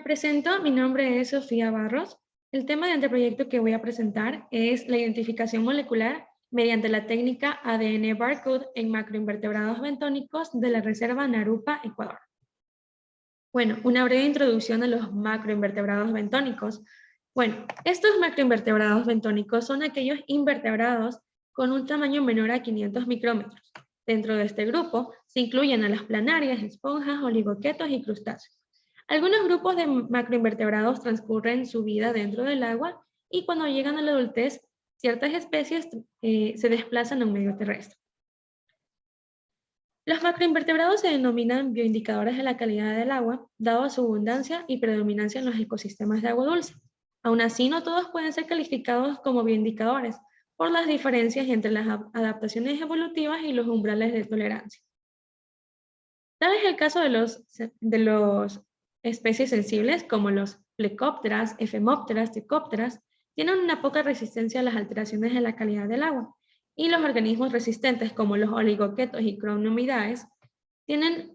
Me presento, mi nombre es Sofía Barros. El tema de anteproyecto que voy a presentar es la identificación molecular mediante la técnica ADN barcode en macroinvertebrados bentónicos de la Reserva Narupa, Ecuador. Bueno, una breve introducción a los macroinvertebrados bentónicos. Bueno, estos macroinvertebrados bentónicos son aquellos invertebrados con un tamaño menor a 500 micrómetros. Dentro de este grupo se incluyen a las planarias, esponjas, oligoquetos y crustáceos. Algunos grupos de macroinvertebrados transcurren su vida dentro del agua y cuando llegan a la adultez, ciertas especies se desplazan a un medio terrestre. Los macroinvertebrados se denominan bioindicadores de la calidad del agua, dado a su abundancia y predominancia en los ecosistemas de agua dulce. Aún así, no todos pueden ser calificados como bioindicadores por las diferencias entre las adaptaciones evolutivas y los umbrales de tolerancia. Tal es el caso de los especies sensibles como los plecópteras, efemópteras, tricópteras, tienen una poca resistencia a las alteraciones de la calidad del agua, y los organismos resistentes como los oligoquetos y cronomidaes tienen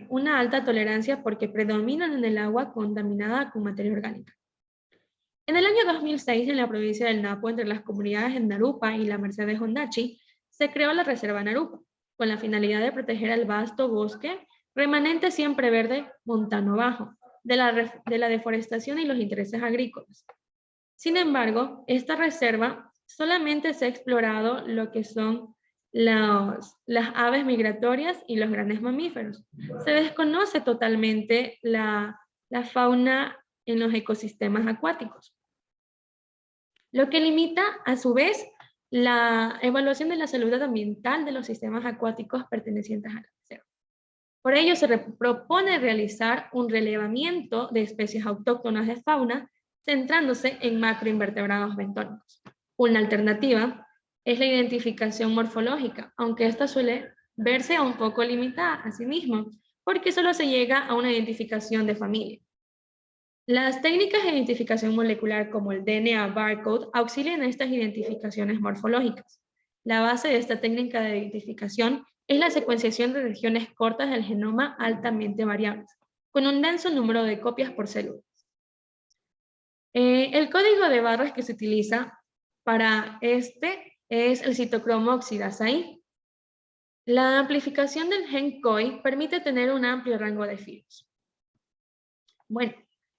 una alta tolerancia porque predominan en el agua contaminada con materia orgánica. En el año 2006, en la provincia del Napo, entre las comunidades de Narupa y la Merced de Hondachi, se creó la Reserva Narupa, con la finalidad de proteger el vasto bosque remanente siempre verde montano bajo, de la deforestación y los intereses agrícolas. Sin embargo, esta reserva solamente se ha explorado lo que son las aves migratorias y los grandes mamíferos. Se desconoce totalmente la fauna en los ecosistemas acuáticos, lo que limita a su vez la evaluación de la salud ambiental de los sistemas acuáticos pertenecientes a la reserva. Por ello se propone realizar un relevamiento de especies autóctonas de fauna centrándose en macroinvertebrados bentónicos. Una alternativa es la identificación morfológica, aunque esta suele verse un poco limitada a sí misma, porque solo se llega a una identificación de familia. Las técnicas de identificación molecular como el DNA barcode auxilian a estas identificaciones morfológicas. La base de esta técnica de identificación es la secuenciación de regiones cortas del genoma altamente variables, con un denso número de copias por célula. El código de barras que se utiliza para este es el citocromo oxidasa I. La amplificación del gen COI permite tener un amplio rango de filos. Bueno,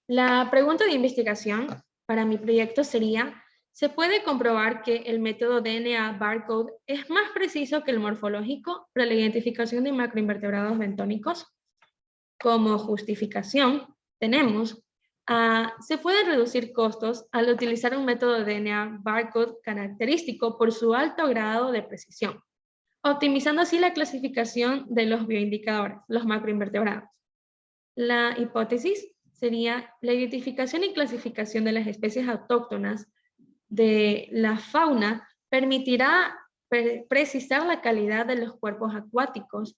la pregunta de investigación para mi proyecto sería: ¿se puede comprobar que el método DNA barcode es más preciso que el morfológico para la identificación de macroinvertebrados bentónicos? Como justificación, tenemos se pueden reducir costos al utilizar un método de DNA barcode característico por su alto grado de precisión, optimizando así la clasificación de los bioindicadores, los macroinvertebrados. La hipótesis sería la identificación y clasificación de las especies autóctonas de la fauna permitirá precisar la calidad de los cuerpos acuáticos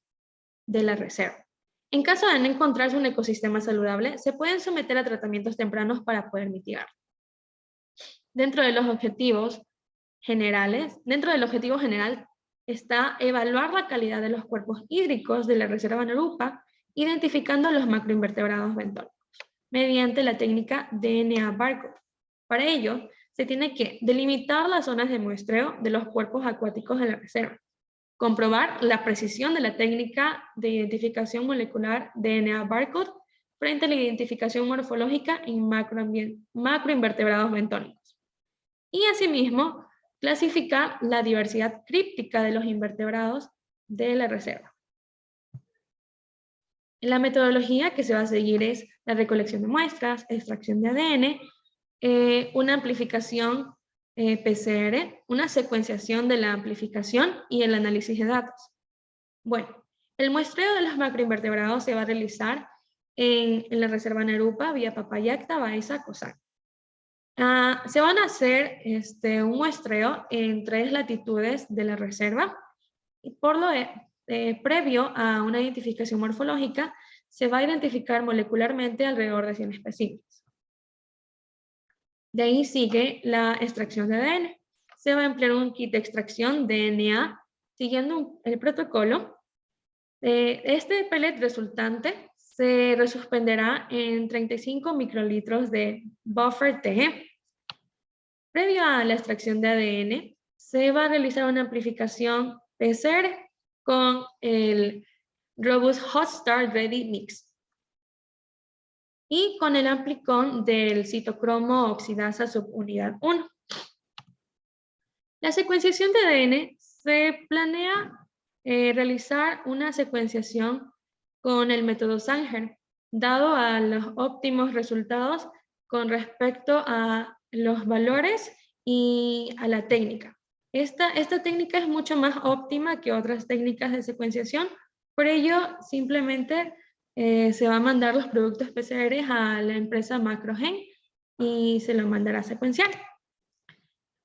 de la reserva. En caso de no encontrarse un ecosistema saludable, se pueden someter a tratamientos tempranos para poder mitigar. Dentro del objetivo general está evaluar la calidad de los cuerpos hídricos de la Reserva Narupa, identificando los macroinvertebrados bentónicos, mediante la técnica DNA barcode. Para ello, se tiene que delimitar las zonas de muestreo de los cuerpos acuáticos de la reserva, comprobar la precisión de la técnica de identificación molecular DNA barcode frente a la identificación morfológica en macroinvertebrados bentónicos. Y asimismo, clasificar la diversidad críptica de los invertebrados de la reserva. La metodología que se va a seguir es la recolección de muestras, extracción de ADN, una amplificación PCR, una secuenciación de la amplificación y el análisis de datos. Bueno, el muestreo de los macroinvertebrados se va a realizar en la Reserva Narupa vía Papayacta, Baeza, Cosán. Se van a hacer un muestreo en 3 latitudes de la reserva y por lo previo a una identificación morfológica se va a identificar molecularmente alrededor de 100 especímenes. De ahí sigue la extracción de ADN. Se va a emplear un kit de extracción DNA siguiendo el protocolo. Este pellet resultante se resuspenderá en 35 microlitros de buffer T. Previo a la extracción de ADN, se va a realizar una amplificación PCR con el Robust Hot Start Ready Mix y con el amplicón del citocromo oxidasa subunidad 1. La secuenciación de ADN se planea realizar una secuenciación con el método Sanger, dado a los óptimos resultados con respecto a los valores y a la técnica. Esta técnica es mucho más óptima que otras técnicas de secuenciación, por ello simplemente se va a mandar los productos PCR a la empresa Macrogen y se lo mandará a secuenciar.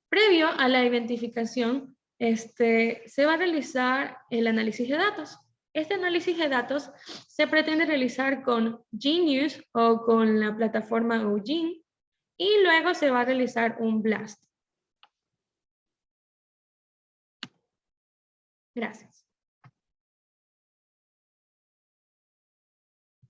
Previo a la identificación, se va a realizar el análisis de datos. Este análisis de datos se pretende realizar con Genius o con la plataforma Eugene y luego se va a realizar un BLAST. Gracias.